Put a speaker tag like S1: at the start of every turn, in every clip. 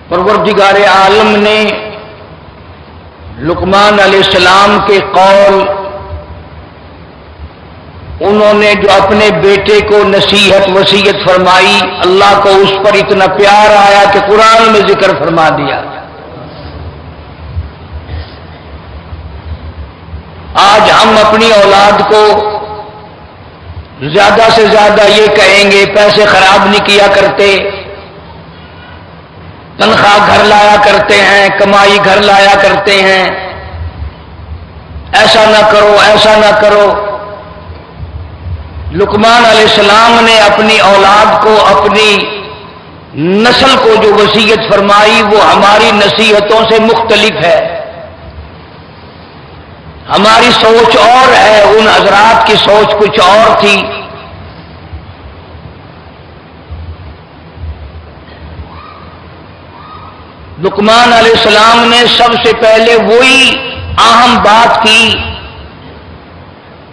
S1: پروردگار عالم نے لقمان علیہ السلام کے قول، انہوں نے جو اپنے بیٹے کو نصیحت وصیت فرمائی، اللہ کو اس پر اتنا پیار آیا کہ قرآن میں ذکر فرما دیا۔ آج ہم اپنی اولاد کو زیادہ سے زیادہ یہ کہیں گے پیسے خراب نہیں کیا کرتے، تنخواہ گھر لایا کرتے ہیں، کمائی گھر لایا کرتے ہیں، ایسا نہ کرو ایسا نہ کرو۔ لقمان علیہ السلام نے اپنی اولاد کو، اپنی نسل کو جو وصیت فرمائی وہ ہماری نصیحتوں سے مختلف ہے۔ ہماری سوچ اور ہے، ان حضرات کی سوچ کچھ اور تھی۔ لقمان علیہ السلام نے سب سے پہلے وہی اہم بات کی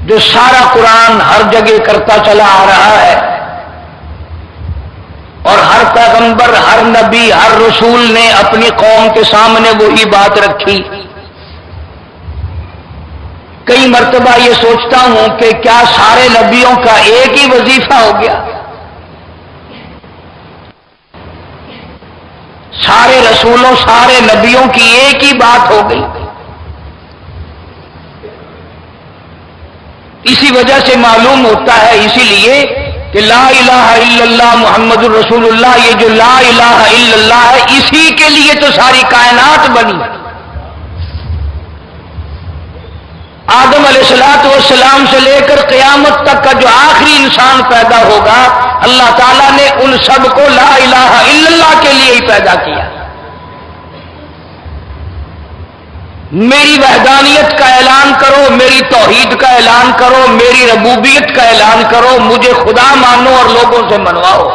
S1: جو سارا قرآن ہر جگہ کرتا چلا آ رہا ہے، اور ہر پیغمبر، ہر نبی، ہر رسول نے اپنی قوم کے سامنے وہی بات رکھی۔ کئی مرتبہ یہ سوچتا ہوں کہ کیا سارے نبیوں کا ایک ہی وظیفہ ہو گیا؟ سارے رسولوں، سارے نبیوں کی ایک ہی بات ہو گئی؟ اسی وجہ سے معلوم ہوتا ہے، اسی لیے کہ لا الہ الا اللہ محمد الرسول اللہ، یہ جو لا الہ الا اللہ ہے، اسی کے لیے تو ساری کائنات بنی۔ آدم علیہ السلام سے لے کر قیامت تک کا جو آخری انسان پیدا ہوگا، اللہ تعالیٰ نے ان سب کو لا الہ الا اللہ کے لیے ہی پیدا کیا۔ میری وحدانیت کا اعلان کرو، میری توحید کا اعلان کرو، میری ربوبیت کا اعلان کرو، مجھے خدا مانو اور لوگوں سے منواؤ۔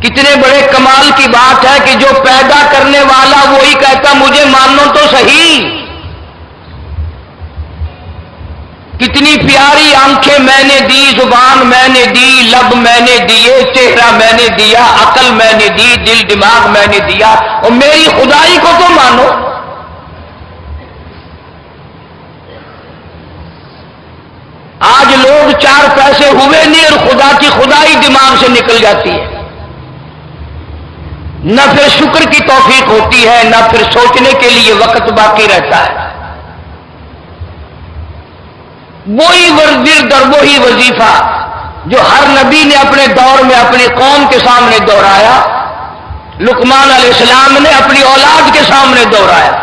S1: کتنے بڑے کمال کی بات ہے کہ جو پیدا کرنے والا وہی کہتا مجھے مانو تو صحیح۔ کتنی پیاری آنکھیں میں نے دی، زبان میں نے دی، لب میں نے دیے، چہرہ میں نے دیا، عقل میں نے دی، دل دماغ میں نے دیا، اور میری خدائی کو تو مانو۔ آج لوگ چار پیسے ہوئے نہیں اور خدا کی خدائی دماغ سے نکل جاتی ہے، نہ پھر شکر کی توفیق ہوتی ہے، نہ پھر سوچنے کے لیے وقت باقی رہتا ہے۔ وہی ورد اور وہی وظیفہ جو ہر نبی نے اپنے دور میں اپنی قوم کے سامنے دہرایا، لقمان علیہ السلام نے اپنی اولاد کے سامنے دہرایا۔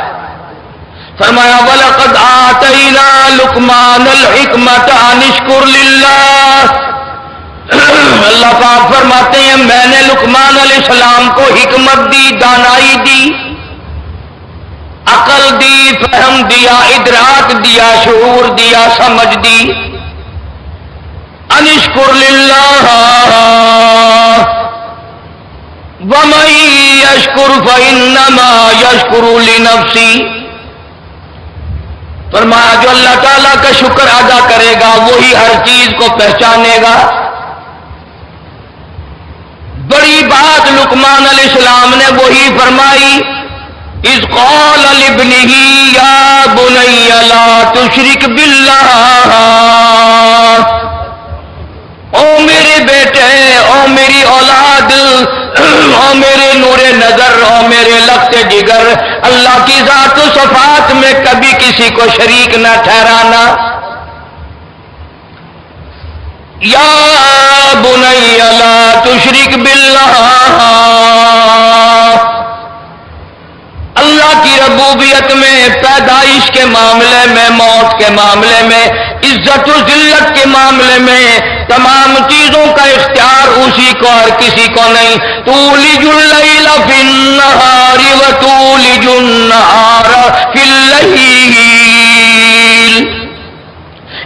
S1: فرمایا وَلَقَدْ آتَيْنَا لُقْمَانَ الْحِكْمَةَ أَنِ اشْكُرْ لِلَّهِ۔ اللہ پاک فرماتے ہیں میں نے لقمان علیہ السلام کو حکمت دی، دانائی دی، عقل دی، فہم دیا، ادراک دیا، شعور دیا، سمجھ دی۔ ان اشکر للہ ومن یشکر فانما یشکر لنفسی۔ فرمایا جو اللہ تعالیٰ کا شکر ادا کرے گا وہی ہر چیز کو پہچانے گا۔ بڑی بات لقمان علیہ السلام نے وہی فرمائی، اذ قال لابنہ یا بنی لا تشرک باللہ۔ او میرے بیٹے، او میری اولاد، او میرے نور نظر، او میرے لخت جگر، اللہ کی ذات و صفات میں کبھی کسی کو شریک نہ ٹھہرانا۔ یا بنی لا تشرک باللہ، اللہ کی ربوبیت میں، پیدائش کے معاملے میں، موت کے معاملے میں، عزت و ذلت کے معاملے میں تمام چیزوں کا اختیار اسی کو اور کسی کو نہیں۔ تولج اللیل فی النہار وتولج النہار فی اللیل۔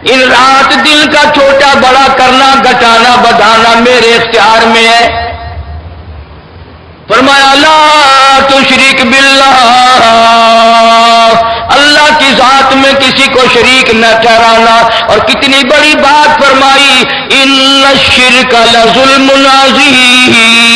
S1: ان رات دن کا چھوٹا بڑا کرنا، گھٹانا بڑھانا میرے اختیار میں ہے۔ فرمایا لا تشرک باللہ، اللہ کی ذات میں کسی کو شریک نہ ٹھہرانا۔ اور کتنی بڑی بات فرمائی، ان الشرک لظلم عظیم۔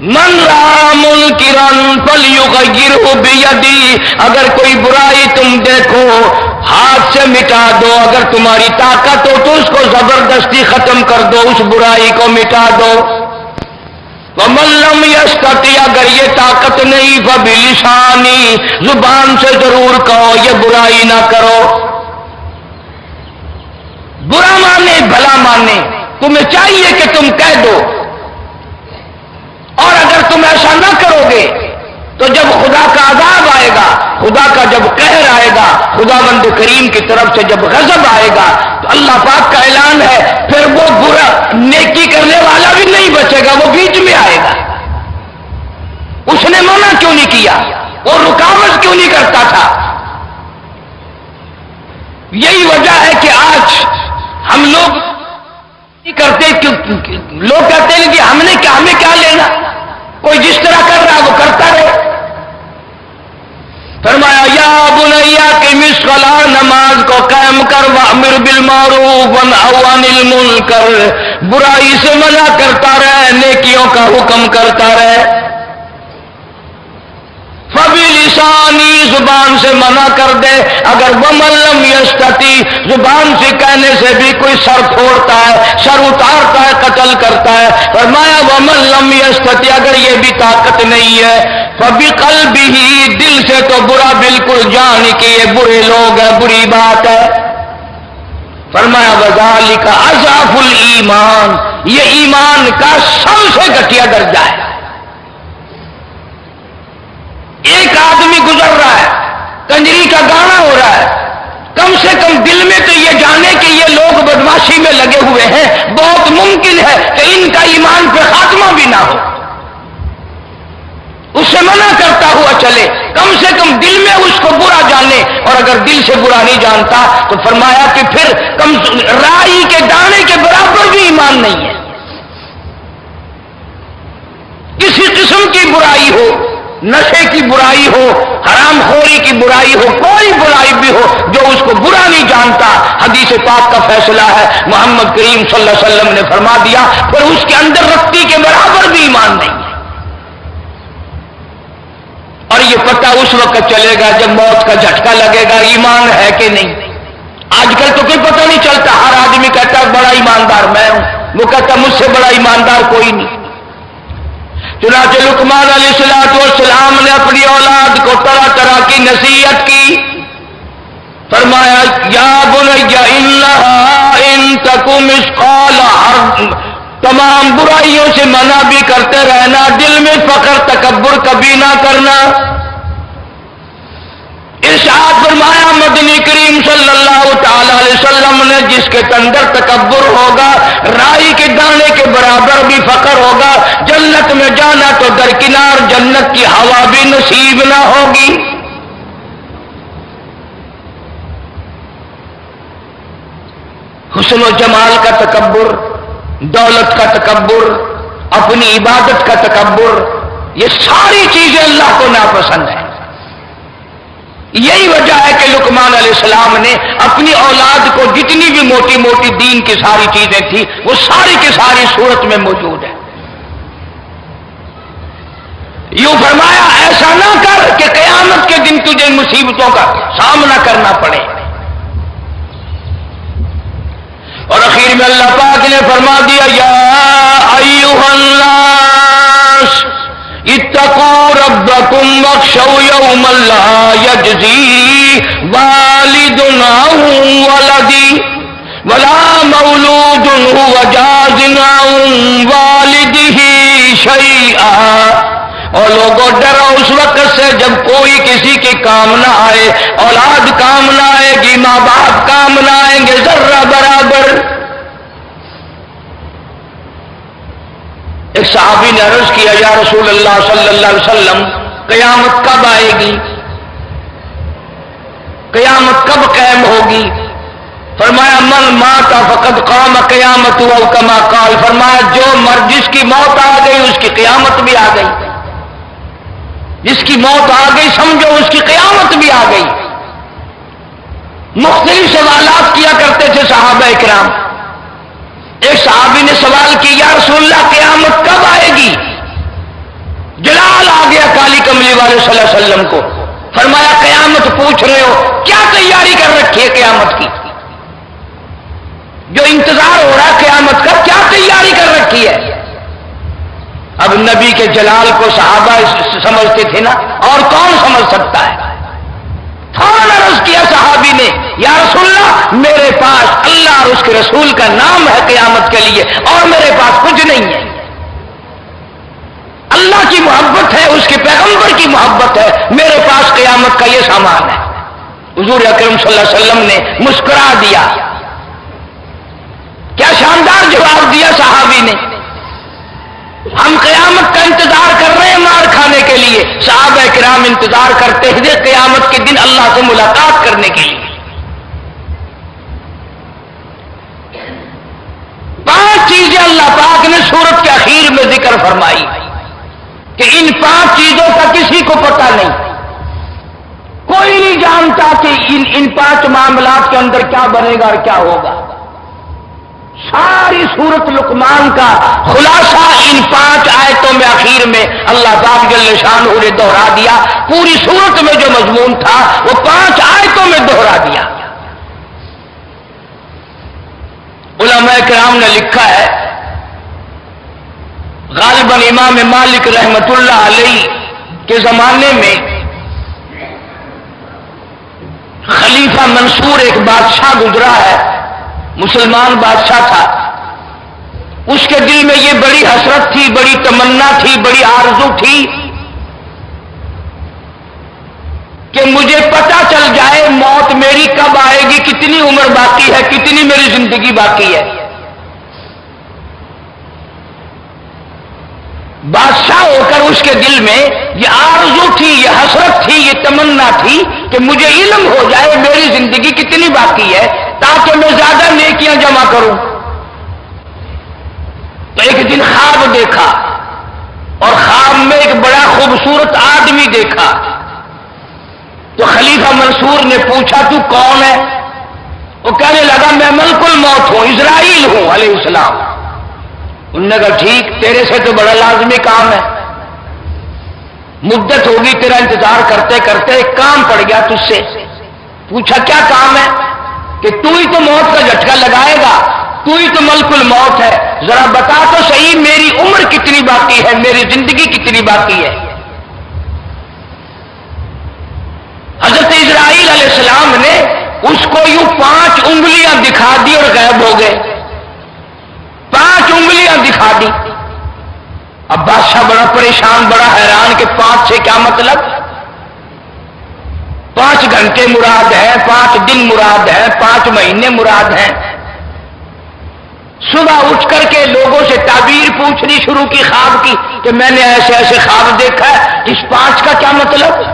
S1: من را منکرن فلیغیرہ بیدی، اگر کوئی برائی تم دیکھو ہاتھ سے مٹا دو، اگر تمہاری طاقت ہو تو اس کو زبردستی ختم کر دو، اس برائی کو مٹا دو۔ وَمَن لَّمْ يَسْتَطِعْ، اگر یہ طاقت نہیں فَبِلِسَانِهِ، زبان سے ضرور کہو یہ برائی نہ کرو۔ برا مانے بھلا مانے، تمہیں چاہیے کہ تم کہہ دو، اور اگر تم ایسا نہ کرو گے تو جب خدا کا عذاب آئے گا، خدا کا جب قہر آئے گا، خدا بند کریم کی طرف سے جب غضب آئے گا تو اللہ پاک کا اعلان ہے پھر وہ برا نیکی کرنے والا بھی نہیں بچے گا، وہ بیچ میں آئے گا۔ اس نے منع کیوں نہیں کیا، وہ رکاوٹ کیوں نہیں کرتا تھا؟ یہی وجہ ہے کہ آج ہم لوگ کرتے، لوگ کہتے ہیں کہ ہمیں کیا لینا، کوئی جس طرح کر رہا وہ کرتا رہے۔ فرمایا یا بنیا قم الصلاۃ، نماز کو قائم کر، وامر بالمعروف وانہی عن المنکر، برائی سے منع کرتا رہے، نیکیوں کا حکم کرتا رہے۔ فبلسانی، زبان سے منع کر دے، اگر ومن لم یستطیع، زبان سے کہنے سے بھی کوئی سر پھوڑتا ہے، سر اتارتا ہے، قتل کرتا ہے۔ فرمایا ومن لم یستطیع، اگر یہ بھی طاقت نہیں ہے، فبقلبہ، دل سے تو برا بالکل جان کہ یہ برے لوگ ہیں، بری بات ہے۔ فرمایا وذالک اضعف الایمان، یہ ایمان کا سب سے گھٹیا درجہ ہے۔ ایک آدمی گزر رہا ہے، کنجری کا گانا ہو رہا ہے، کم سے کم دل میں تو یہ جانے کہ یہ لوگ بدماشی میں لگے ہوئے ہیں، بہت ممکن ہے کہ ان کا ایمان پہ خاتمہ بھی نہ ہو، اسے منع کرتا ہوا چلے، کم سے کم دل میں اس کو برا جانے، اور اگر دل سے برا نہیں جانتا تو فرمایا کہ پھر رائی کے دانے کے برابر بھی ایمان نہیں ہے۔ کسی قسم کی برائی ہو، نشے کی برائی ہو، حرام خوری کی برائی ہو، کوئی برائی بھی ہو، جو اس کو برا نہیں جانتا، حدیث پاک کا فیصلہ ہے، محمد کریم صلی اللہ علیہ وسلم نے فرما دیا پھر اس کے اندر رختی کے برابر بھی ایمان نہیں ہے۔ اور یہ پتہ اس وقت چلے گا جب موت کا جھٹکا لگے گا ایمان ہے کہ نہیں۔ آج کل تو کوئی پتہ نہیں چلتا، ہر آدمی کہتا ہے بڑا ایماندار میں ہوں، وہ کہتا مجھ سے بڑا ایماندار کوئی نہیں۔ چنانچہ لقمان علیہ السلام نے اپنی اولاد کو طرح طرح کی نصیحت کی، فرمایا یا بنی انہا ان تک مثقال حرب، تمام برائیوں سے منع بھی کرتے رہنا، دل میں فخر تکبر کبھی نہ کرنا۔ ارشاد فرمایا مدنی کریم صلی اللہ تعالی علیہ وسلم نے جس کے اندر تکبر ہوگا، رائی کے دانے کے برابر بھی فخر ہوگا، جنت میں جانا تو درکنار جنت کی ہوا بھی نصیب نہ ہوگی۔ حسن و جمال کا تکبر، دولت کا تکبر، اپنی عبادت کا تکبر، یہ ساری چیزیں اللہ کو ناپسند ہیں۔ یہی وجہ ہے کہ لقمان علیہ السلام نے اپنی اولاد کو جتنی بھی موٹی موٹی دین کی ساری چیزیں تھی وہ ساری کی ساری صورت میں موجود ہے۔ یوں فرمایا ایسا نہ کر کہ قیامت کے دن تجھے مصیبتوں کا سامنا کرنا پڑے۔ اور اخیر میں اللہ پاک نے فرما دیا یا ایھا الناس اتقوا ربکم واخشوا یوما لا یجزی والد عن ولدہ ولا مولود هو جاز عن والدہ شیئا، اور لوگوں ڈرو اس وقت سے جب کوئی کسی کے کام نہ آئے، اولاد کام نہ آئے گی، ماں باپ کام نہ آئیں گے ذرہ برابر۔ ایک صحابی نے عرض کیا یا رسول اللہ صلی اللہ علیہ وسلم قیامت کب آئے گی، قیامت کب قائم ہوگی؟ فرمایا من مات فقد قام قیامت او کما قال، فرمایا جو مرد جس کی موت آ گئی اس کی قیامت بھی آ گئی، جس کی موت آ گئی سمجھو اس کی قیامت بھی آ گئی۔ مختلف سوالات کیا کرتے تھے صحابہ اکرام۔ ایک صحابی نے سوال کیا یا رسول اللہ قیامت کب آئے گی؟ کملی والے صلی اللہ علیہ وسلم کو، فرمایا قیامت پوچھ رہے ہو، کیا تیاری کر رکھی ہے قیامت کی؟ جو انتظار ہو رہا ہے قیامت کا، کیا تیاری کر رکھی ہے؟ اب نبی کے جلال کو صحابہ سمجھتے تھے نا، اور کون سمجھ سکتا ہے؟ فوراً عرض کیا صحابی نے، یا رسول اللہ میرے پاس اللہ اور اس کے رسول کا نام ہے قیامت کے لیے، اور میرے پاس کچھ نہیں ہے۔ اللہ کی محبت ہے، اس کے پیغمبر کی محبت ہے، میرے پاس قیامت کا یہ سامان ہے۔ حضور اکرم صلی اللہ علیہ وسلم نے مسکرا دیا۔ کیا شاندار جواب دیا صحابی نے، ہم قیامت کا انتظار کر رہے ہیں مار کھانے کے لیے، صحابہ کرام انتظار کرتے ہیں قیامت کے دن اللہ سے ملاقات کرنے کے لیے۔ 5 چیزیں اللہ پاک نے سورت کے اخیر میں ذکر فرمائی کہ ان 5 چیزوں کا کسی کو پتہ نہیں، کوئی نہیں جانتا کہ ان 5 معاملات کے اندر کیا بنے گا اور کیا ہوگا۔ ساری سورت لقمان کا خلاصہ ان 5 آیتوں میں اخیر میں اللہ پاک جل شانہ نے دوہرا دیا۔ پوری سورت میں جو مضمون تھا وہ 5 آیتوں میں دوہرا دیا۔ علماء کرام نے لکھا ہے، غالباً امام مالک رحمت اللہ علیہ کے زمانے میں خلیفہ منصور ایک بادشاہ گزرا ہے، مسلمان بادشاہ تھا۔ اس کے دل میں یہ بڑی حسرت تھی، بڑی تمنا تھی، بڑی آرزو تھی کہ مجھے پتہ چل جائے موت میری کب آئے گی، کتنی عمر باقی ہے، کتنی میری زندگی باقی ہے۔ بادشاہ ہو کر اس کے دل میں یہ آرزو تھی، یہ حسرت تھی، یہ تمنا تھی کہ مجھے علم ہو جائے میری زندگی کتنی باقی ہے تاکہ میں زیادہ نیکیاں جمع کروں۔ تو ایک دن خواب دیکھا، اور خواب میں ایک بڑا خوبصورت آدمی دیکھا۔ تو خلیفہ منصور نے پوچھا تو کون ہے؟ وہ کہنے لگا میں ملک الموت ہوں، اسرائیل ہوں علیہ السلام۔ انہوں نے کہا ٹھیک، تیرے سے تو بڑا لازمی کام ہے، مدت ہوگی تیرا انتظار کرتے کرتے، ایک کام پڑ گیا تجھ سے۔ پوچھا کیا کام ہے؟ کہ تو ہی تو موت کا جھٹکا لگائے گا، تو ہی تو ملک الموت ہے، ذرا بتا تو صحیح میری عمر کتنی باقی ہے، میری زندگی کتنی باقی ہے۔ حضرت اسرائیل علیہ السلام نے اس کو یوں 5 انگلیاں دکھا دی اور غائب ہو گئے۔ 5 انگلیاں دکھا دی۔ اب بادشاہ بڑا پریشان، بڑا حیران کہ 5 سے کیا مطلب؟ 5 گھنٹے مراد ہے، 5 دن مراد ہے، 5 مہینے مراد ہیں۔ صبح اٹھ کر کے لوگوں سے تعبیر پوچھنی شروع کی خواب کی کہ میں نے ایسے ایسے خواب دیکھا ہے، اس 5 کا کیا مطلب؟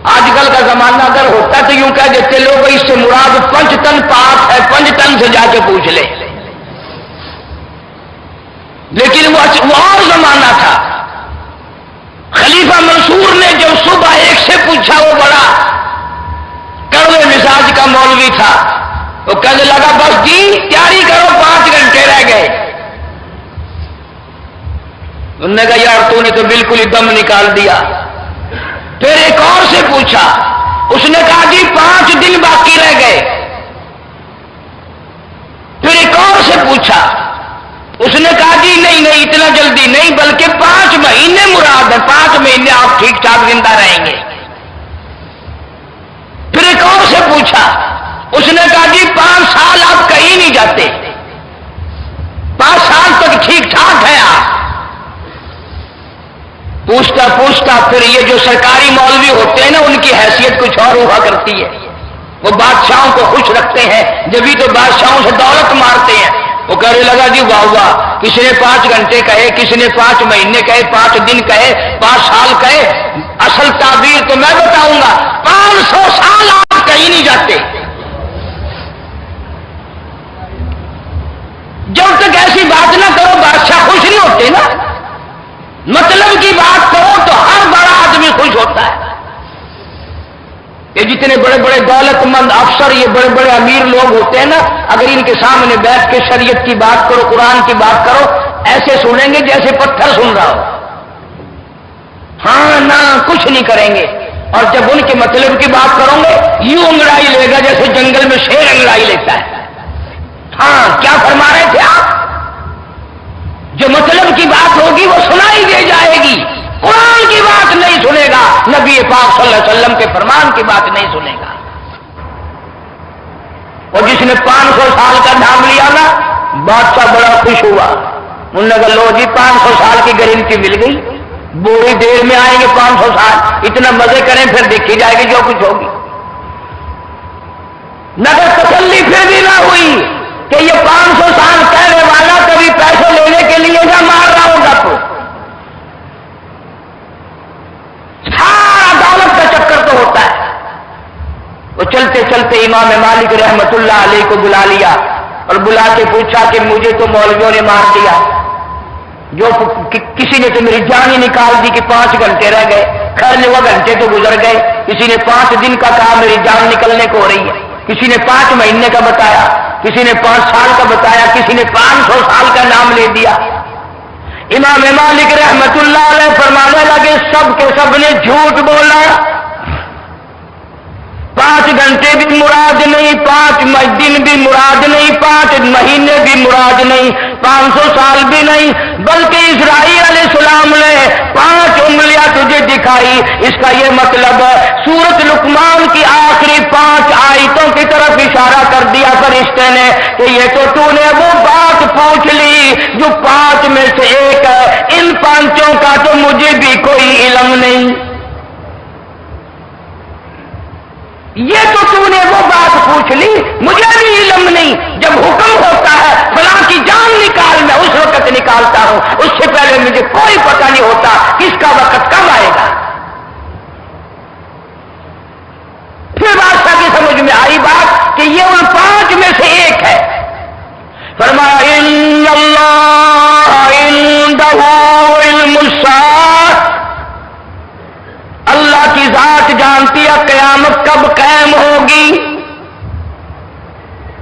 S1: آج کل کا زمانہ اگر ہوتا تو یوں کہہ دیتے لوگ اس سے مراد 5 تن پاک ہے، 5 تن سے جا کے پوچھ لے۔ لیکن وہ اور زمانہ تھا۔ خلیفہ منصور نے جب صبح ایک سے پوچھا، وہ بڑا کڑوے مزاج کا مولوی تھا، وہ کہنے لگا بس جی تیاری کرو، 5 گھنٹے رہ گئے۔ انہوں نے کہا یار تو نے تو بالکل ہی دم نکال دیا۔ پھر ایک اور سے پوچھا، اس نے کہا جی 5 دن باقی رہ گئے۔ پھر ایک اور سے پوچھا، اس نے کہا جی نہیں نہیں اتنا جلدی نہیں، بلکہ 5 مہینے مراد ہے، 5 مہینے آپ ٹھیک ٹھاک زندہ رہیں گے۔ پھر ایک اور سے پوچھا، اس نے کہا جی 5 سال آپ کہیں نہیں جاتے، 5 سال تک ٹھیک ٹھاک ہے آپ۔ پوچھتا پوچھتا پھر یہ جو سرکاری مولوی ہوتے ہیں نا، ان کی حیثیت کچھ اور ہوا کرتی ہے، وہ بادشاہوں کو خوش رکھتے ہیں، جبھی تو بادشاہوں سے دولت مارتے ہیں۔ وہ کہنے لگا جی واہ واہ، کسی نے 5 گھنٹے کہے، کسی نے 5 مہینے کہے، 5 دن کہے، 5 سال کہے، اصل تعبیر تو میں بتاؤں گا، 500 سال آپ کہیں نہیں جاتے۔ جب تک ایسی بات نہ کرو بادشاہ خوش نہیں ہوتے نا، مطلب کی بات کرو تو ہر بڑا آدمی خوش ہوتا ہے۔ یہ جتنے بڑے بڑے دولت مند افسر، یہ بڑے بڑے امیر لوگ ہوتے ہیں نا، اگر ان کے سامنے بیٹھ کے شریعت کی بات کرو، قرآن کی بات کرو، ایسے سنیں گے جیسے پتھر سن رہا ہو۔ ہاں نہ کچھ نہیں کریں گے. اور جب ان کے مطلب کی بات کرو گے یوں انگڑائی لے گا جیسے جنگل میں شیر انگڑائی لیتا ہے. ہاں کیا فرما رہے تھے آپ؟ جو مطلب کی بات ہوگی وہ سنائی دے جائے گی. قرآن کی بات نہیں سنے گا, نبی پاک صلی اللہ علیہ وسلم کے فرمان کی بات نہیں سنے گا. اور جس نے 500 سال کا نام لیا نا, بادشاہ بڑا خوش ہوا. انہوں نے کہا لو جی 500 سال کی گارنٹی مل گئی, بڑی دیر میں آئیں گے 500 سال, اتنا مزے کریں پھر دیکھی جائے گی جو کچھ ہوگی. نگر تسلی پھر بھی نہ ہوئی کہ یہ 500 سال کہنے والا کبھی پیسے لینے کے لیے نہ مار رہا ہوگا. تو سارا دولت کا چکر تو ہوتا ہے. وہ چلتے چلتے امام مالک رحمت اللہ علیہ کو بلا لیا اور بلا کے پوچھا کہ مجھے تو مولویوں نے مار دیا, جو کسی نے تو میری جان ہی نکال دی کہ 5 گھنٹے رہ گئے. خیر وہ گھنٹے تو گزر گئے. کسی نے 5 دن کا کہا میری جان نکلنے کو ہو رہی ہے, کسی نے 5 مہینے کا بتایا, کسی نے 5 سال کا بتایا, کسی نے 500 سال کا نام لے دیا. امام مالک رحمت اللہ علیہ فرمانے لگے سب کے سب نے جھوٹ بولا. 5 گھنٹے بھی مراد نہیں, 5 دن بھی مراد نہیں, 5 مہینے بھی مراد نہیں, 500 سال بھی نہیں, بلکہ اسرائیل علیہ السلام نے 5 انگلیاں تجھے دکھائی. اس کا یہ مطلب سورۃ لقمان کی آخری 5 آیتوں کی طرف اشارہ کر دیا فرشتے نے کہ یہ تو نے وہ بات پوچھ لی جو 5 میں سے ایک ہے. ان 5 کا تو مجھے بھی کوئی علم نہیں. یہ تو نے وہ بات پوچھ لی, مجھے بھی علم نہیں. جب حکم ہوتا ہے فلاں کی جان نکال, میں اس وقت نکالتا ہوں, اس سے پہلے مجھے کوئی پتہ نہیں ہوتا کس کا وقت کب آئے گا. پھر بادشاہ کی سمجھ میں آئی بات کہ یہ ان 5 میں سے ایک ہے. فرمایا ان اللہ عندہ علم الساعۃ, اللہ کی ذات جانتی ہے قیامت کب قائم ہوگی,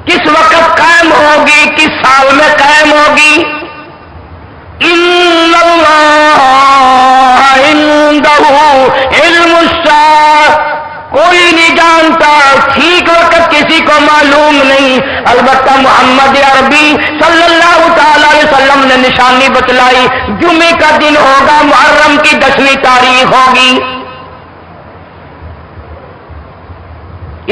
S1: کس وقت قائم ہوگی, کس سال میں قائم ہوگی. ان اللہ عندہ علم الساعۃ, کوئی نہیں جانتا, ٹھیک وقت کسی کو معلوم نہیں. البتہ محمد عربی صلی اللہ تعالی علیہ وسلم نے نشانی بتلائی, جمعے کا دن ہوگا, محرم کی 10ویں تاریخ ہوگی.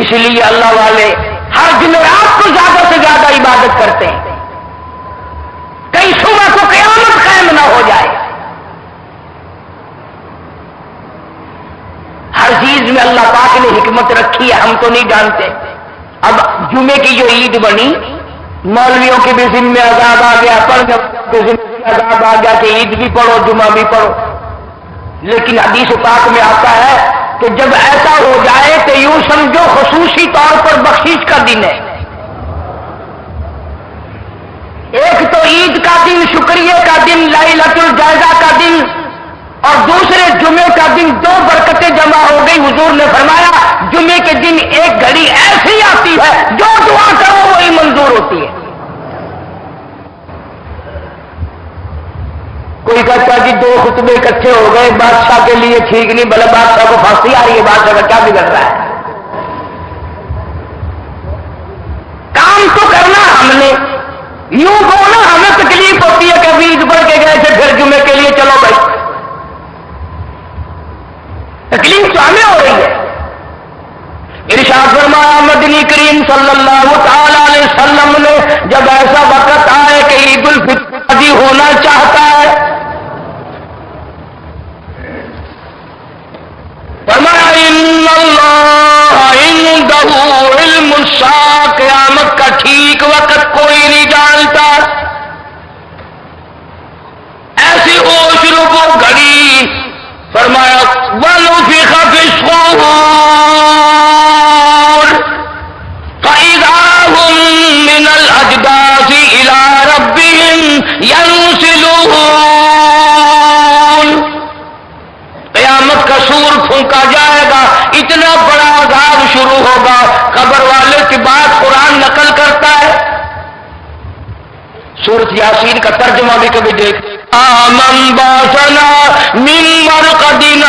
S1: اس لیے اللہ والے ہر جمعرات کو زیادہ سے زیادہ عبادت کرتے ہیں, کئی صبح کو قیامت قائم نہ ہو جائے. ہر چیز میں اللہ پاک نے حکمت رکھی ہے, ہم تو نہیں جانتے. اب جمعے کی جو عید بنی, مولویوں کے بھی ذمہ عذاب آ گیا, پڑھنے کے ذمہ عذاب آ گیا کہ عید بھی پڑھو جمعہ بھی پڑھو. لیکن حدیث پاک میں آتا ہے کہ جب ایسا ہو جائے تو یوں سمجھو خصوصی طور پر بخشش کا دن ہے. ایک تو عید کا دن, شکریہ کا دن, لیلۃ الجائزہ کا دن, اور دوسرے جمعے کا دن, 2 برکتیں جمع ہو گئی. حضور نے فرمایا جمعے کے دن ایک گھڑی ایسی آتی ہے جو دعا کرو وہی منظور ہوتی ہے. کوئی کہتا ہے کہ 2 خطبے اکٹھے ہو گئے, بادشاہ کے لیے ٹھیک نہیں, بھلے بادشاہ کو پھانسی آ رہی ہے, بادشاہ کا کیا بگڑ رہا ہے. کام تو کرنا ہم نے, یوں کو نا ہمیں تکلیف ہوتی ہے کہ ابھی عید پڑھ کے گئے تھے پھر جمعے کے لیے چلو بھائی, تکلیف تو ہمیں ہو رہی ہے. ارشاد فرمایا مدنی کریم صلی اللہ تعالی علیہ وسلم نے جب ایسا وقت آئے کہ عید الفطر ہونا چاہتا ہے, فرمایا ان اللہ عندہ علم الساعۃ, قیامت کا ٹھیک وقت کوئی نہیں جانتا. ایسی ہوش رکو گھڑی, فرمایا وَنُفِخَ فِي الصُّورِ فَإِذَا هُم مِّنَ الْأَجْدَاثِ إِلَىٰ رَبِّهِمْ يَنْسِلُونَ. قیامت کا سور پھونکا جائے گا, اتنا بڑا عذاب شروع ہوگا. قبر والے کی بات قرآن نقل کرتا ہے. سورۃ یاسین کا ترجمہ بھی کبھی دیکھ, آمن باسنا من مرقدنا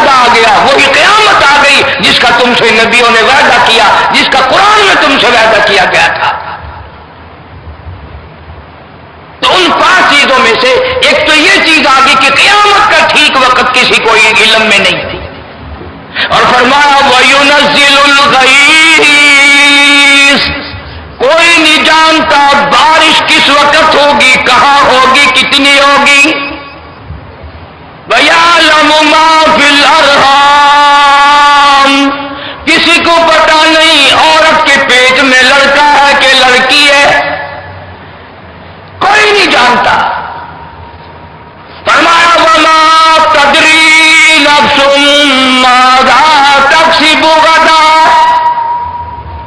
S1: وعدہ آ گیا، وہی قیامت آ گئی جس کا تم سے نبیوں نے وعدہ کیا، جس کا قرآن میں تم سے وعدہ کیا گیا تھا۔ تو ان 5 چیزوں میں سے ایک تو یہ چیز آ گئی کہ قیامت کا ٹھیک وقت کسی کو علم میں نہیں تھی، اور فرمایا وَيُنَزِّلُ الْغَيْثَ، کوئی نہیں جانتا بارش کس وقت ہوگی، کہاں ہوگی، کتنی ہوگی۔ وَيَعْلَمُ مَا فِي الْأَرْحَامِ، کسی کو پتا نہیں عورت کے پیٹ میں لڑکا ہے کہ لڑکی ہے، کوئی نہیں جانتا۔ فرمایا وَمَا تَدْرِي نَفْسٌ مَاذَا تَكْسِبُ غَدًا،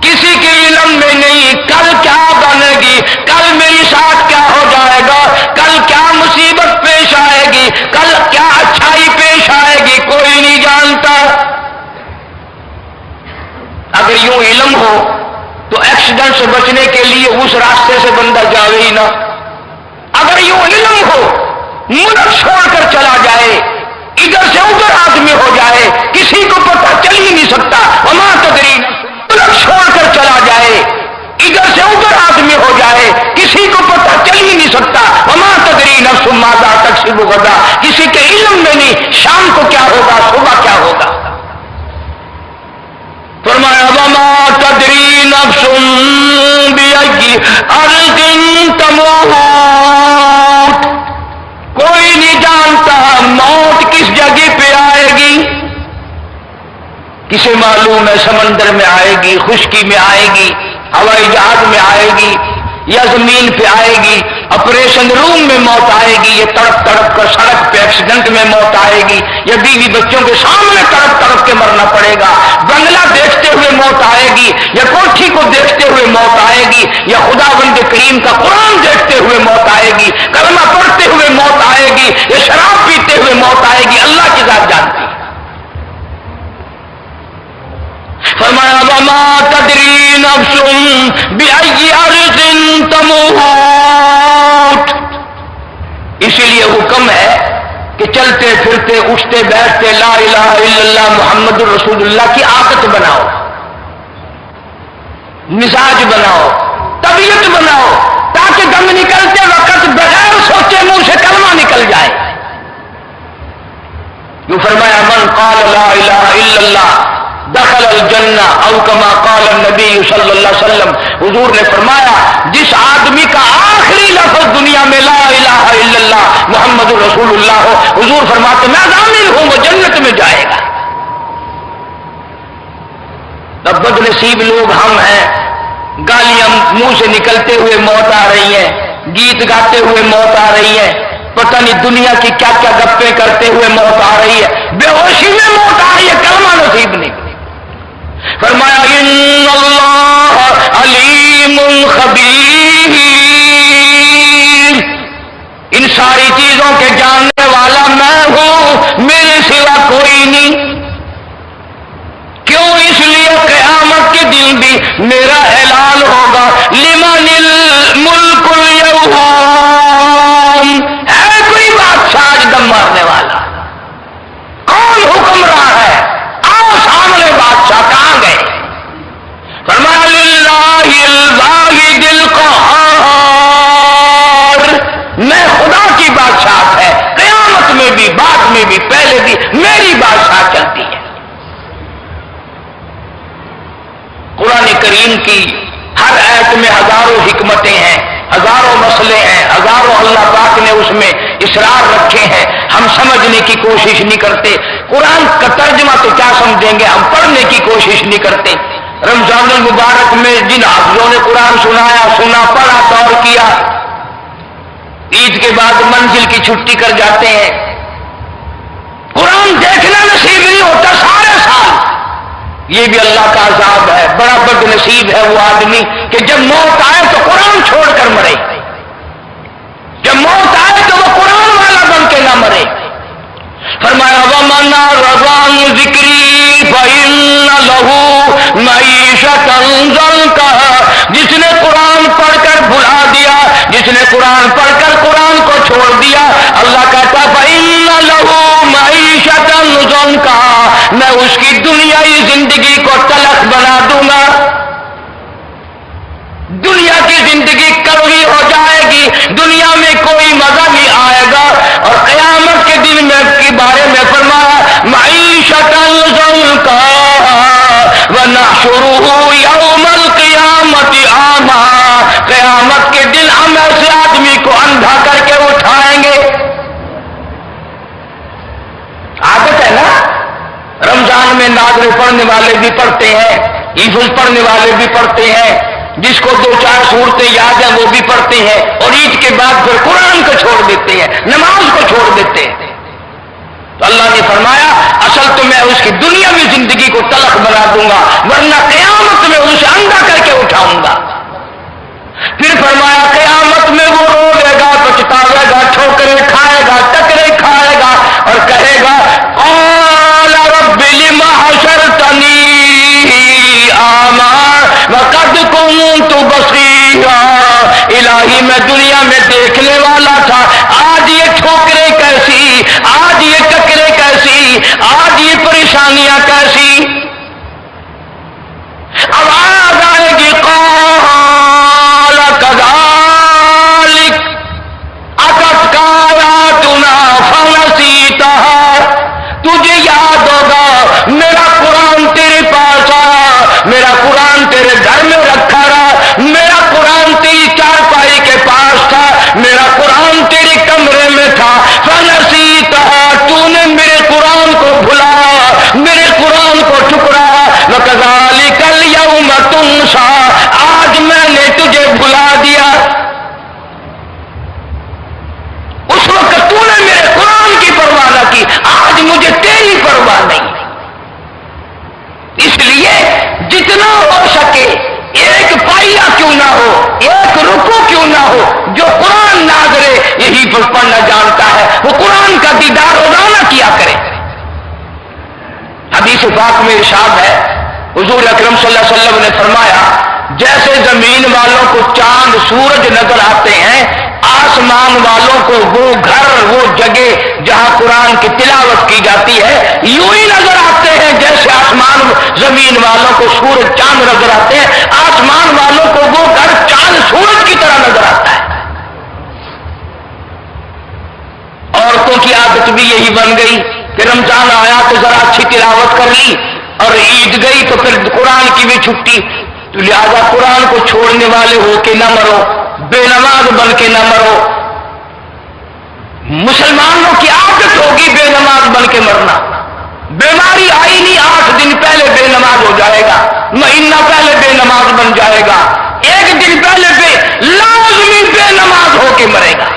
S1: کسی کے علم میں نہیں کل کیا بنے گی، کل میری ساتھ کیا ہو جائے گا، کل کیا مصیبت پیش آئے گی، کل کیا اچھائی پیش آئے گی، کوئی نہیں جانتا۔ اگر یوں علم ہو تو ایکسیڈنٹ سے بچنے کے لیے اس راستے سے بندہ جاوے ہی نہ۔ اگر یوں علم ہو ملک چھوڑ کر چلا جائے، ادھر سے ادھر آدمی ہو جائے، کسی کو پتہ چل ہی نہیں سکتا۔ وما تدری، ملک چھوڑ کر چلا جائے، ادھر سے ادھر آدمی ہو جائے، کسی کو پتہ چل ہی نہیں سکتا۔ وما تدری نفس ماذا تکسب غدا، کسی کے علم میں نہیں شام کو کیا ہوگا، صبح کیا ہوگا۔ فرمایا وما تدری نفس بأي أرض تموت، کوئی نہیں جانتا موت کس جگہ پہ آئے گی۔ کسے معلوم ہے سمندر میں آئے گی، خشکی میں آئے گی، ہوائی جہاز میں آئے گی، یا زمین پہ آئے گی، آپریشن روم میں موت آئے گی، یا تڑپ تڑپ کر سڑک پہ ایکسیڈنٹ میں موت آئے گی، یا بیوی بچوں کے سامنے تڑپ تڑپ کے مرنا پڑے گا، بنگلہ دیکھتے ہوئے موت آئے گی، یا کوٹھی کو دیکھتے ہوئے موت آئے گی، یا خداوند کریم کا قرآن دیکھتے ہوئے موت آئے گی، کلمہ پڑھتے ہوئے موت آئے گی، یا شراب پیتے ہوئے موت آئے گی، اللہ کی ذات جانتی ہے۔ فرمایا وما تدری نفس بأي أرض تموت، اسی لیے حکم ہے کہ چلتے پھرتے اٹھتے بیٹھتے لا الہ الا اللہ محمد رسول اللہ کی عادت بناؤ، مزاج بناؤ، طبیعت بناؤ، تاکہ دم نکلتے وقت بغیر سوچے منہ سے کلمہ نکل جائے۔ جو فرمایا من قال لا الہ الا اللہ دخل الجنہ او کما قال النبی صلی اللہ علیہ وسلم، حضور نے فرمایا جس آدمی کا آخری لفظ دنیا میں لا الہ الا اللہ محمد رسول اللہ ہو، حضور فرماتے میں ضامن ہوں وہ جنت میں جائے گا۔ اب بد نصیب لوگ ہم ہیں، گالیاں منہ سے نکلتے ہوئے موت آ رہی ہیں، گیت گاتے ہوئے موت آ رہی ہے، پتہ نہیں دنیا کی کیا کیا گپیں کرتے ہوئے موت آ رہی ہے، بے ہوشی میں موت آ رہی ہے، کلمہ نصیب نہیں۔ فرمایا ان اللہ علیم خبیر، ان ساری چیزوں کے جاننے والا میں ہوں، میرے سوا کوئی نہیں۔ کیوں؟ اس لیے قیامت کے دن بھی میرا اعلان ہوگا لمن الملک اليوم، ہے کوئی بادشاہ آج دم مارنے والا؟ کون حکمراں ہے؟ آؤ سامنے بادشاہ کہاں گئے؟ فرمایا للہ الواحد القہار، میں خدا کی بادشاہت ہے، قیامت میں بھی بعد میں بھی پہلے بھی میری بادشاہ چلتی ہے۔ قرآن کریم کی ہر آیت میں ہزاروں حکمتیں ہیں، ہزاروں مسئلے ہیں، ہزاروں اللہ پاک نے اس میں اسرار رکھے ہیں، ہم سمجھنے کی کوشش نہیں کرتے۔ قرآن کا ترجمہ تو کیا سمجھیں گے، ہم پڑھنے کی کوشش نہیں کرتے۔ رمضان المبارک میں جن حافظوں نے قرآن سنایا، سنا، پڑھا، غور کیا، عید کے بعد منزل کی چھٹی کر جاتے ہیں، قرآن دیکھنا نصیب نہیں ہوتا سارے سال۔ یہ بھی اللہ کا عذاب ہے، بڑا بد نصیب ہے وہ آدمی کہ جب موت آئے تو قرآن چھوڑ کر مرے، جب موت آئے تو وہ قرآن والا بن کے نہ مرے۔ فرمایا وَمَنْ أَعْرَضَ عَنْ ذِكْرِي فَإِنَّ لَهُ مَعِيشَةً ضَنْكًا، جس نے قرآن پڑھ کر بھلا دیا، جس نے قرآن پڑھ کر قرآن کو چھوڑ دیا، اللہ کہتا فَإِنَّ لَهُ مَعِيشَةً ضَنْكًا، میں اس کی دنیائی زندگی کو تلخ بنا دوں گا، دنیا کی زندگی کڑوی ہو جائے گی، دنیا میں کوئی مزہ نہیں آئے گا۔ اور قیامت کے دن میں کے بارے میں فرمایا معیشۃ ضنکا ونحشرہ یوم القیامۃ اعمیٰ، قیامت کے دن ہم ایسے آدمی کو اندھا کر کے اٹھائیں گے۔ عادت ہے نا، رمضان میں نازلیں پڑھنے والے بھی پڑھتے ہیں، عید پڑھنے والے بھی پڑھتے ہیں، جس کو دو چار صورتیں یاد ہیں وہ بھی پڑھتے ہیں، اور عید کے بعد پھر قرآن کو چھوڑ دیتے ہیں، نماز کو چھوڑ دیتے ہیں۔ تو اللہ نے فرمایا اصل تو میں اس کی دنیاوی زندگی کو تلخ بنا دوں گا، ورنہ قیامت میں اسے اندھا کر کے اٹھاؤں گا۔ پھر فرمایا قیامت میں وہ روے گا، پچھتاوے گا، ٹھوکریں کھائے گا، ٹکرے کھائے گا، اور کہے گا قال رب لم حشرتنی اعمیٰ وقد كنت بصیرا، الہی میں دنیا میں دیکھنے والا تھا، آج یہ ٹھوکریں کیسی، آج یہ ٹکریں کیسی، آج یہ پریشانیاں کیسی۔ آواز آئے گی قال كذلك اتتك آیاتنا فنسیتها، تجھے یاد ہوگا میرا قرآن تیرے پاس آیا، میرا قرآن تیرے گھر میں رکھا رہا، میرا قرآن تیری چارپائی کے پاس تھا، میرا قرآن تیرے کمرے میں تھا، فنسیتها، تو نے میرے قرآن کو بھلایا، میرے قرآن کو ٹھکرایا، وکذالک اليوم تنسیٰ، آج میں نے تجھے بھلا دیا۔ اس وقت تو نے میرے قرآن کی پرواہ نہ کی، آج مجھے تیری پرواہ نہیں۔ اس لیے جتنا ہو سکے ایک پائیا کیوں نہ ہو، ایک رکوع کیوں نہ ہو، جو قرآن ناظرے یہی پڑھنا جانتا ہے وہ قرآن کا دیدار روزانہ کیا کرے۔ حدیث پاک میں ارشاد ہے، حضور اکرم صلی اللہ علیہ وسلم نے فرمایا جیسے زمین والوں کو چاند سورج نظر آتے ہیں، آسمان والوں کو وہ گھر وہ جگہ جہاں قرآن کی تلاوت کی جاتی ہے یوں ہی نظر آتے ہیں جیسے آسمان زمین والوں کو سورج چاند نظر آتے ہیں، آسمان والوں کو وہ گھر چاند سورج کی طرح نظر آتا ہے۔ عورتوں کی عادت بھی یہی بن گئی کہ رمضان آیا تو ذرا اچھی تلاوت کر لی، اور عید گئی تو پھر قرآن کی بھی چھٹی، تو لہذا قرآن کو چھوڑنے والے ہو کے نہ مرو، بے نماز بن کے نہ مرو۔ مسلمانوں کی عادت ہوگی بے نماز بن کے مرنا، بیماری آئی نہیں 8 دن پہلے بے نماز ہو جائے گا، مہینہ پہلے بے نماز بن جائے گا، 1 دن پہلے لازمی بے نماز ہو کے مرے گا۔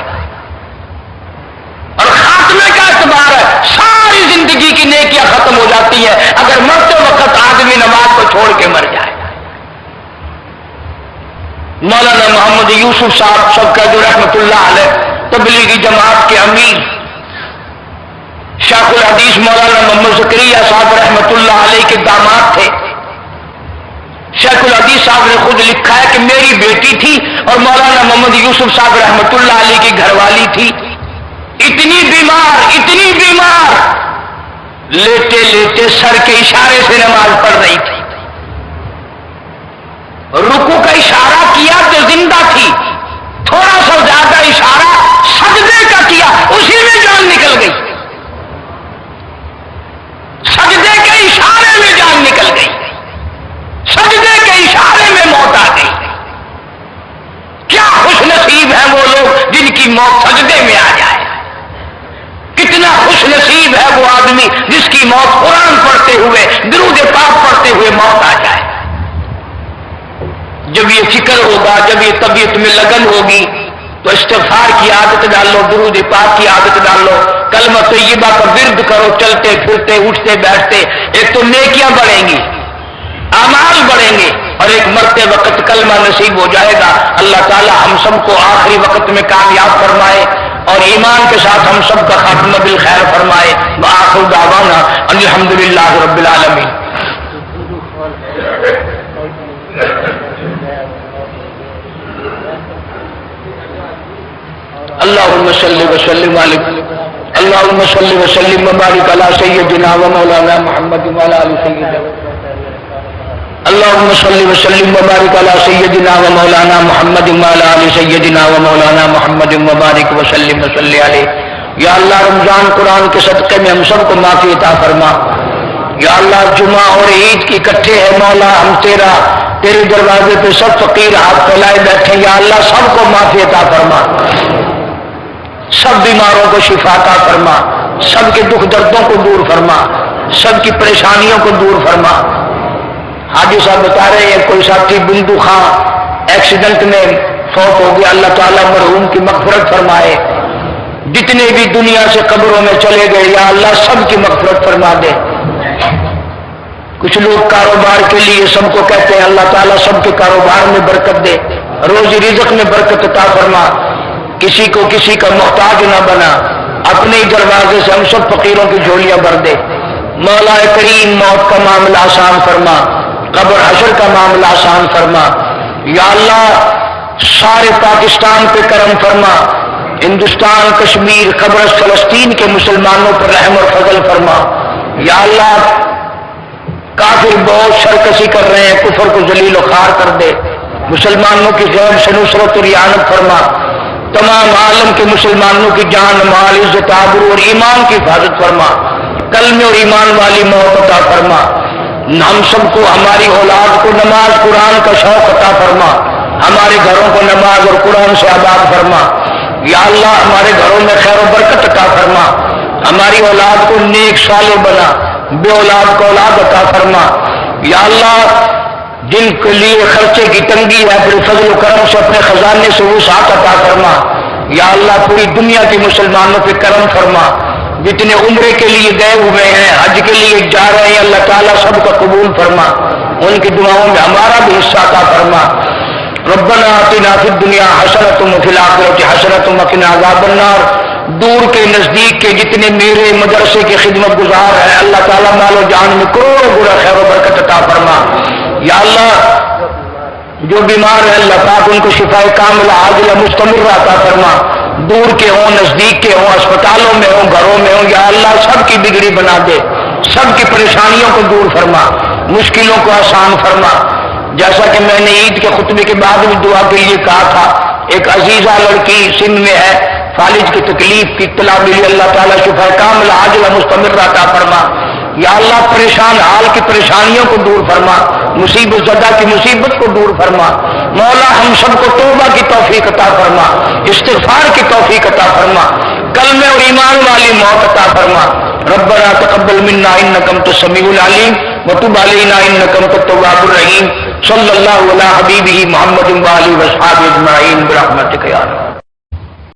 S1: اور خاتمے کا اعتبار ہے، ساری زندگی کی نیکیاں ختم ہو جاتی ہیں اگر مرتے وقت آدمی نماز کو چھوڑ کے مر جائے۔ مولانا محمد یوسف صاحب سب کا جو رحمت اللہ علیہ تبلیغی جماعت کے امیر، شیخ الحدیث مولانا محمد زکریا صاحب رحمت اللہ علیہ کے داماد تھے۔ شیخ الحدیث صاحب نے خود لکھا ہے کہ میری بیٹی تھی اور مولانا محمد یوسف صاحب رحمت اللہ علیہ کی گھر والی تھی، اتنی بیمار لیٹے لیٹے سر کے اشارے سے نماز پڑھ رہی تھی، رکوع کا اشارہ کیا تو زندہ تھی، تھوڑا سا زیادہ اشارہ سجدے کا کیا اسی میں جان نکل گئی، سجدے کے اشارے میں جان نکل گئی، سجدے کے اشارے میں موت آ گئی۔ کیا خوش نصیب ہیں وہ لوگ جن کی موت سجدے میں آ جائے، کتنا خوش نصیب ہے وہ آدمی جس کی موت قرآن پڑھتے ہوئے درود پاک پڑھتے ہوئے موت آ جائے۔ جب یہ فکر ہوگا، جب یہ طبیعت میں لگن ہوگی تو استغفار کی عادت ڈالو، درود پاک کی عادت ڈالو، کلمہ طیبہ کا ورد کرو، چلتے پھرتے اٹھتے بیٹھتے، ایک تو نیکیاں بڑھیں گی، اعمال بڑھیں گے، اور ایک مرتے وقت کلمہ نصیب ہو جائے گا۔ اللہ تعالی ہم سب کو آخری وقت میں کامیاب فرمائے اور ایمان کے ساتھ ہم سب کا خاتمہ بالخیر فرمائے۔ وآخر دعوانا ان الحمدللہ رب العالمین۔ اللہم صلی وسلم علیہ اللهم صل وسلم وبارك على سيدنا ومولانا محمد وعلى آل سيدنا اللهم صل وسلم وبارك على سيدنا ومولانا محمد وعلى آل سيدنا ومولانا محمد وبارك وسلم وصلی علیہ. یا اللہ رمضان قرآن کے صدقے میں ہم سب کو معافی عطا فرما. یا اللہ جمعہ اور عید کی اکٹھے ہے مولا، ہم تیرے دروازے پہ سب فقیر ہاتھ پھیلائے بیٹھے. یا اللہ سب کو معافی عطا فرما، سب بیماروں کو شفا عطا فرما، سب کے دکھ دردوں کو دور فرما، سب کی پریشانیوں کو دور فرما. حاجی صاحب بتا رہے ہیں کوئی ساتھی بندو خان ایکسیڈنٹ میں فوت ہو گیا. اللہ تعالیٰ مرحوم کی مغفرت فرمائے. جتنے بھی دنیا سے قبروں میں چلے گئے یا اللہ سب کی مغفرت فرما دے. کچھ لوگ کاروبار کے لیے سب کو کہتے ہیں اللہ تعالیٰ سب کے کاروبار میں برکت دے، روزی رزق میں برکت عطا فرما، کسی کو کسی کا محتاج نہ بنا. اپنے ہی دروازے سے ہم سب فقیروں کی جھولیاں بھر دے. مولا کریم موت کا معاملہ آسان فرما، قبر حشر کا معاملہ آسان فرما. یا اللہ سارے پاکستان پہ کرم فرما، ہندوستان، کشمیر، قبرص، فلسطین کے مسلمانوں پر رحم اور فضل فرما. یا اللہ کافر بہت سرکشی کر رہے ہیں، کفر کو ذلیل و خوار کر دے. مسلمانوں کی غیب سے نصرت اور اعانت فرما. تمام عالم کے مسلمانوں کی جان، مال، عزت، آبرو اور ایمان کی حفاظت فرما. کلمے اور ایمان والی موت عطا فرما. ہم سب کو، ہماری اولاد کو نماز قرآن کا شوق عطا فرما. ہمارے گھروں کو نماز اور قرآن سے آباد فرما. یا اللہ ہمارے گھروں میں خیر و برکت عطا فرما. ہماری اولاد کو نیک صالح بنا، بے اولاد کو اولاد عطا فرما. یا اللہ جن کے لیے خرچے کی تنگی ہے پھر فضل و کرم سے اپنے خزانے سے وسعت عطا فرما. یا اللہ پوری دنیا کے مسلمانوں پہ کرم فرما. جتنے عمرے کے لیے گئے ہوئے ہیں، حج کے لیے جا رہے ہیں، اللہ تعالیٰ سب کا قبول فرما. ان کی دعاؤں میں ہمارا بھی حصہ عطا فرما. ربنا آتنا فی الدنیا حسنۃ وفی الآخرۃ حسنۃ وقنا عذاب النار. دور کے نزدیک کے جتنے میرے مدرسے کے خدمت گزار ہیں اللہ تعالیٰ مال و جان میں کروڑوں گنا خیر و برکت عطا فرما. یا اللہ جو بیمار ہیں اللہ پاک ان کو شفا کاملہ عاجلہ مستمرہ عطا فرما. دور کے ہوں، نزدیک کے ہوں، اسپتالوں میں ہوں، گھروں میں ہوں، یا اللہ سب کی بگڑی بنا دے. سب کی پریشانیوں کو دور فرما، مشکلوں کو آسان فرما. جیسا کہ میں نے عید کے خطبے کے بعد بھی دعا کے لیے کہا تھا، ایک عزیزہ لڑکی سندھ میں ہے، فالج کی تکلیف کی اطلاع ملی، اللہ تعالیٰ شفا کاملہ عاجلہ مستمرہ عطا فرما. یا اللہ پریشان حال کی پریشانیوں کو دور فرما، مصیبت زدہ کی مصیبت کو دور فرما. مولا ہم سب کو توبہ کی توفیق عطا فرما، استغفار کی توفیق عطا فرما، کلمے اور ایمان والی موت عطا فرما. ربنا تقبل منا انک انت السمیع العلیم وتب علینا انک انت التواب الرحیم. صلی اللہ علی حبیبہ محمد و آلہ و اصحابہ اجمعین برحمتک یا رب.